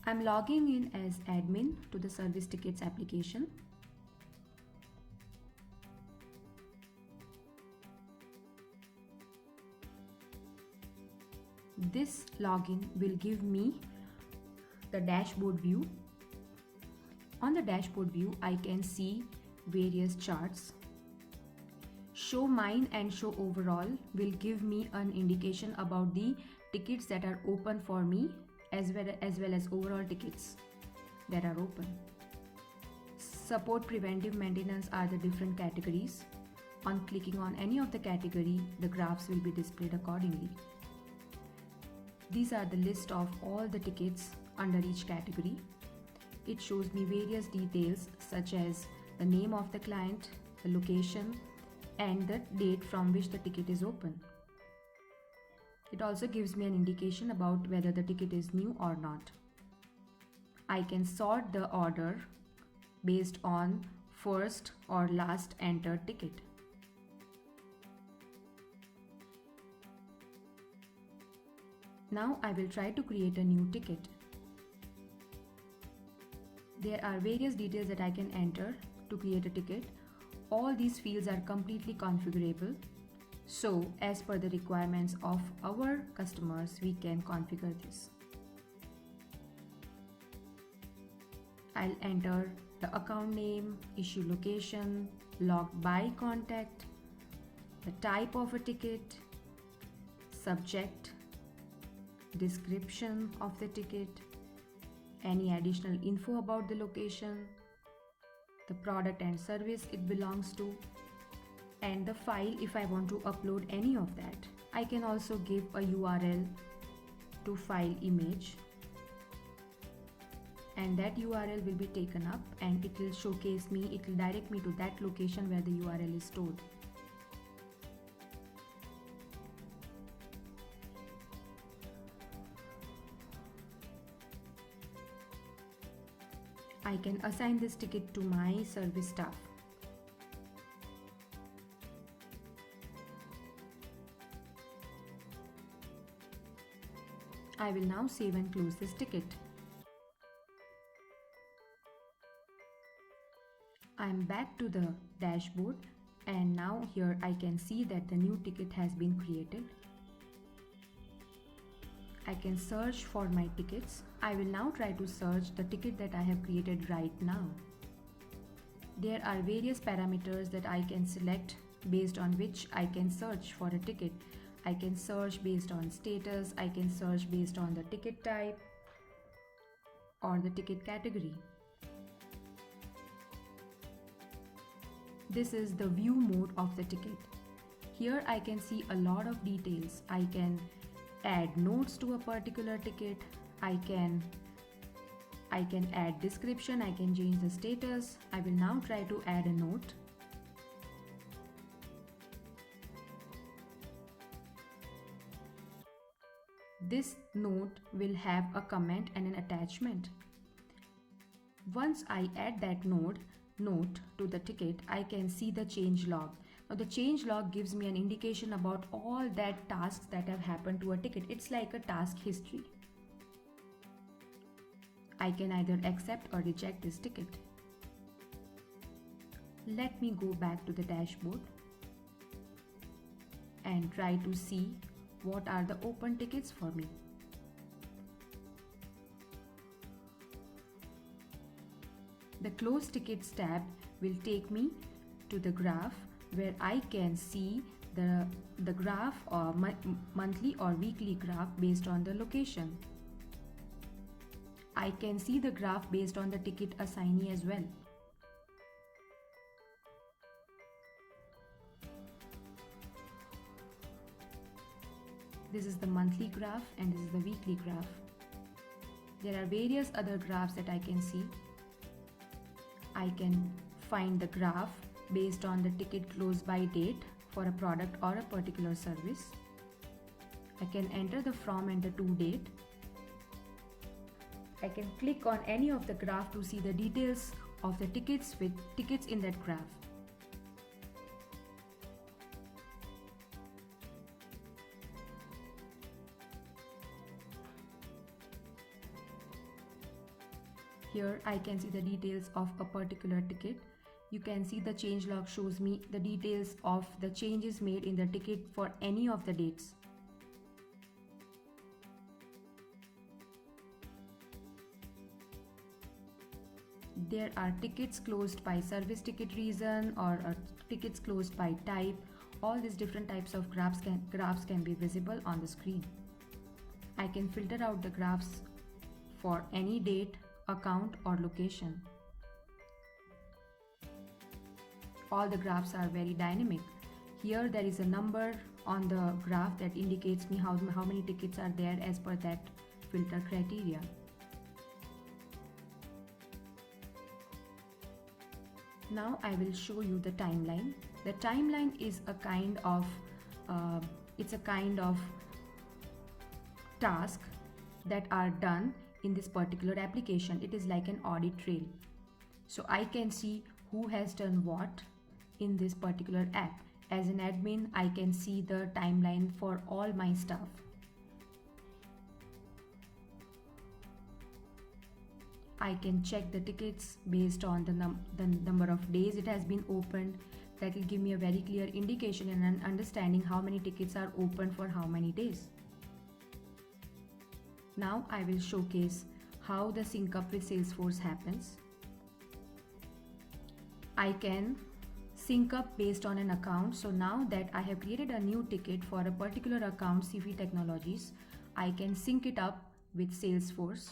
I'm logging in as admin to the service tickets application. This login will give me the dashboard view. On the dashboard view, I can see various charts. Show mine and show overall will give me an indication about the tickets that are open for me as well as overall tickets that are open. Support, preventive maintenance are the different categories. On clicking on any of the category, the graphs will be displayed accordingly. These are the list of all the tickets under each category. It shows me various details such as the name of the client, the location, and the date from which the ticket is open. It also gives me an indication about whether the ticket is new or not. I can sort the order based on first or last entered ticket. Now I will try to create a new ticket. There are various details that I can enter to create a ticket. All these fields are completely configurable. So, as per the requirements of our customers, we can configure this. I'll enter the account name, issue location, logged by contact, the type of a ticket, subject, description of the ticket, any additional info about the location, the product and service it belongs to, and the file if I want to upload any of that. I can also give a URL to file image, and that URL will be taken up and it will showcase me, it will direct me to that location where the URL is stored. I can assign this ticket to my service staff. I will now save and close this ticket. I am back to the dashboard, and now here I can see that the new ticket has been created. I can search for my tickets. I will now try to search the ticket that I have created right now. There are various parameters that I can select based on which I can search for a ticket. I can search based on status, I can search based on the ticket type or the ticket category. This is the view mode of the ticket. Here I can see a lot of details. I can add notes to a particular ticket. I can add description, I can change the status. I will now try to add a note. This note will have a comment and an attachment. Once I add that note to the ticket, I can see the change log. Now the change log gives me an indication about all that tasks that have happened to a ticket. It's like a task history. I can either accept or reject this ticket. Let me go back to the dashboard and try to see what are the open tickets for me. The closed tickets tab will take me to the graph where I can see the graph or monthly or weekly graph based on the location. I can see the graph based on the ticket assignee as well. This is the monthly graph and this is the weekly graph. There are various other graphs that I can see. I can find the graph based on the ticket close by date for a product or a particular service. I can enter the from and the to date. I can click on any of the graph to see the details of the tickets with tickets in that graph. Here I can see the details of a particular ticket. You can see the change log shows me the details of the changes made in the ticket for any of the dates. There are tickets closed by service ticket reason or tickets closed by type. All these different types of graphs can be visible on the screen. I can filter out the graphs for any date, account or location. All the graphs are very dynamic. Here there is a number on the graph that indicates me how many tickets are there as per that filter criteria. Now I will show you the timeline. The timeline is a kind of task that are done in this particular application. It is like an audit trail. So I can see who has done what in this particular app. As an admin, I can see the timeline for all my staff. I can check the tickets based on the number of days it has been opened. That will give me a very clear indication and an understanding how many tickets are open for how many days. Now I will showcase how the sync up with Salesforce happens. I can sync up based on an account. So now that I have created a new ticket for a particular account, CV Technologies, I can sync it up with Salesforce.